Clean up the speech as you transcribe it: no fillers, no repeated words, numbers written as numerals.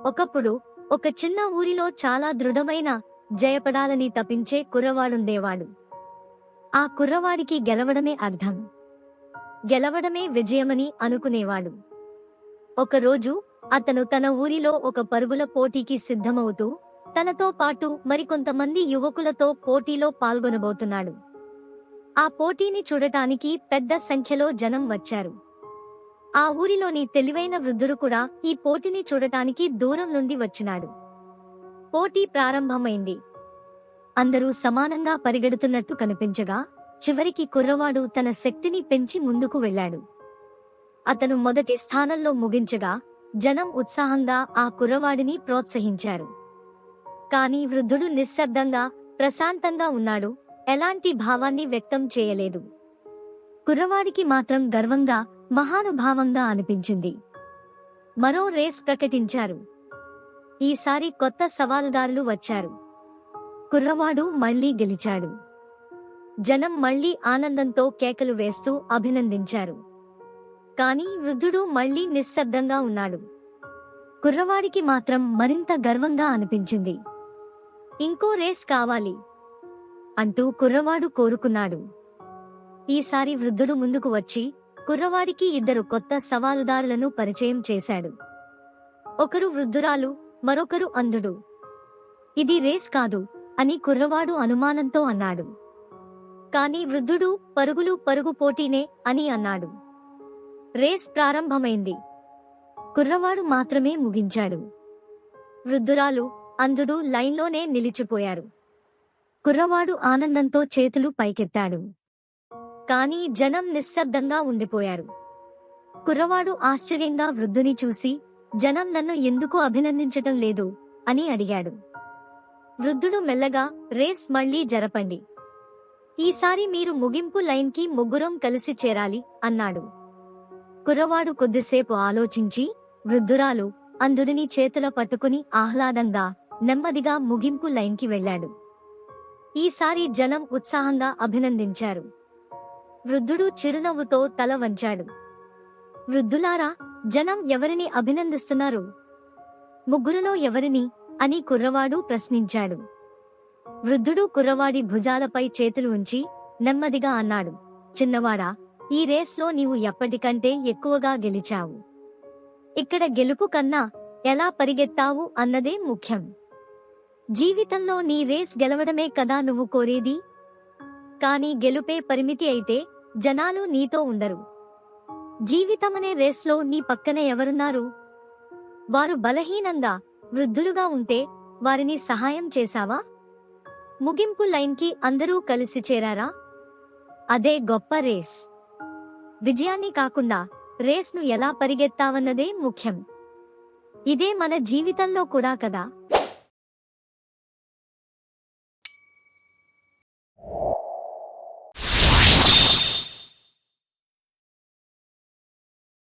ఒకప్పుడు ఒక చిన్న ఊరిలో చాలా దృఢమైన జయపడాలని తపించే కుర్రవాడుండేవాడు. ఆ కుర్రవాడికి గెలవడమే అర్థం, గెలవడమే విజయమని అనుకునేవాడు. ఒకరోజు అతను తన ఊరిలో ఒక పరుగుల పోటీకి సిద్ధమవుతూ తనతో పాటు మరికొంతమంది యువకులతో పోటీలో పాల్గొనబోతున్నాడు. ఆ పోటీని చూడటానికి పెద్ద సంఖ్యలో జనం వచ్చారు. ఆ ఊరిలోని తెలివైన వృద్ధుడు కూడా ఈ పోటీని చూడటానికి దూరం నుండి వచ్చినాడు. పోటీ ప్రారంభమైంది. అందరూ సమానంగా పరిగెడుతున్నట్టు కనిపించగా చివరికి కుర్రవాడు తన శక్తిని పెంచి ముందుకు వెళ్ళాడు. అతను మొదటి స్థానంలో ముగించగా జనం ఉత్సాహంగా ఆ కుర్రవాడిని ప్రోత్సహించారు. కాని వృద్ధుడు నిశ్శబ్దంగా, ప్రశాంతంగా ఉన్నాడు. ఎలాంటి భావాన్ని వ్యక్తం చేయలేదు. కుర్రవాడికి మాత్రం గర్వంగా, మహానుభావంగా అనిపించింది. మరో రేస్ ప్రకటించారు. ఈసారి కొత్త సవాలుదారులు వచ్చారు. కుర్రవాడు మళ్లీ గెలిచాడు. జనం మళ్లీ ఆనందంతో కేకలు వేస్తూ అభినందించారు. కాని వృద్ధుడు మళ్లీ నిశ్శబ్దంగా ఉన్నాడు. కుర్రవాడికి మాత్రం మరింత గర్వంగా అనిపించింది. ఇంకో రేస్ కావాలి అంటూ కుర్రవాడు కోరుకున్నాడు. ఈసారి వృద్ధుడు ముందుకు వచ్చి కుర్రవాడికి ఇద్దరు కొత్త సవాలుదారులను పరిచయం చేశాడు. ఒకరు వృద్ధురాలు, మరొకరు అంధుడు. ఇది రేస్ కాదు అని కుర్రవాడు అనుమానంతో అన్నాడు. కాని వృద్ధుడు పరుగు పోటీనే అని అన్నాడు. రేస్ ప్రారంభమైంది. కుర్రవాడు మాత్రమే ముగించాడు. వృద్ధురాలు, అంధుడు లైన్లోనే నిలిచిపోయారు. కుర్రవాడు ఆనందంతో చేతులు పైకెత్తాడు. కాని జనం నిశ్శబ్దంగా ఉండిపోయారు. కుర్రవాడు ఆశ్చర్యంగా వృద్ధుని చూసి, జనం నన్ను ఎందుకు అభినందించటం లేదు అని అడిగాడు. వృద్ధుడు మెల్లగా, రేస్ మళ్లీ జరపండి. ఈసారి మీరు ముగింపు లైన్కి ముగ్గురం కలిసి చేరాలి అన్నాడు. కుర్రవాడు కొద్దిసేపు ఆలోచించి వృద్ధురాలు, అంధుడిని చేతుల పట్టుకుని ఆహ్లాదంగా, నెమ్మదిగా ముగింపు లైన్కి వెళ్ళాడు. ఈసారి జనం ఉత్సాహంగా అభినందించారు. వృద్ధుడు చిరునవ్వుతో తల వంచాడు. వృద్ధులారా, జనం ఎవరిని అభినందిస్తున్నారు? ముగ్గురులో ఎవరిని అని కుర్రవాడు ప్రశ్నించాడు. వృద్ధుడు కుర్రవాడి భుజాలపై చేతులు ఉంచి నెమ్మదిగా అన్నాడు, చిన్నవాడా, ఈ రేస్లో నీవు ఎప్పటికంటే ఎక్కువగా గెలిచావు. ఇక్కడ గెలుపు కన్నా ఎలా పరిగెత్తావు అన్నదే ముఖ్యం. జీవితంలో నీ రేస్ గెలవడమే కదా నువ్వు కోరేది. కాని గెలుపే పరిమితి అయితే జనాలు నీతో ఉండరు. జీవితమనే రేస్లో నీ పక్కన ఎవరున్నారు? వారు బలహీనంగా, వృద్ధులుగా ఉంటే వారిని సహాయం చేశావా? ముగింపు లైన్కి అందరూ కలిసి చేరారా? అదే గొప్ప రేస్. విజయాన్ని కాకుండా రేస్ను ఎలా పరిగెత్తావన్నదే ముఖ్యం. ఇదే మన జీవితంలో కూడా కదా.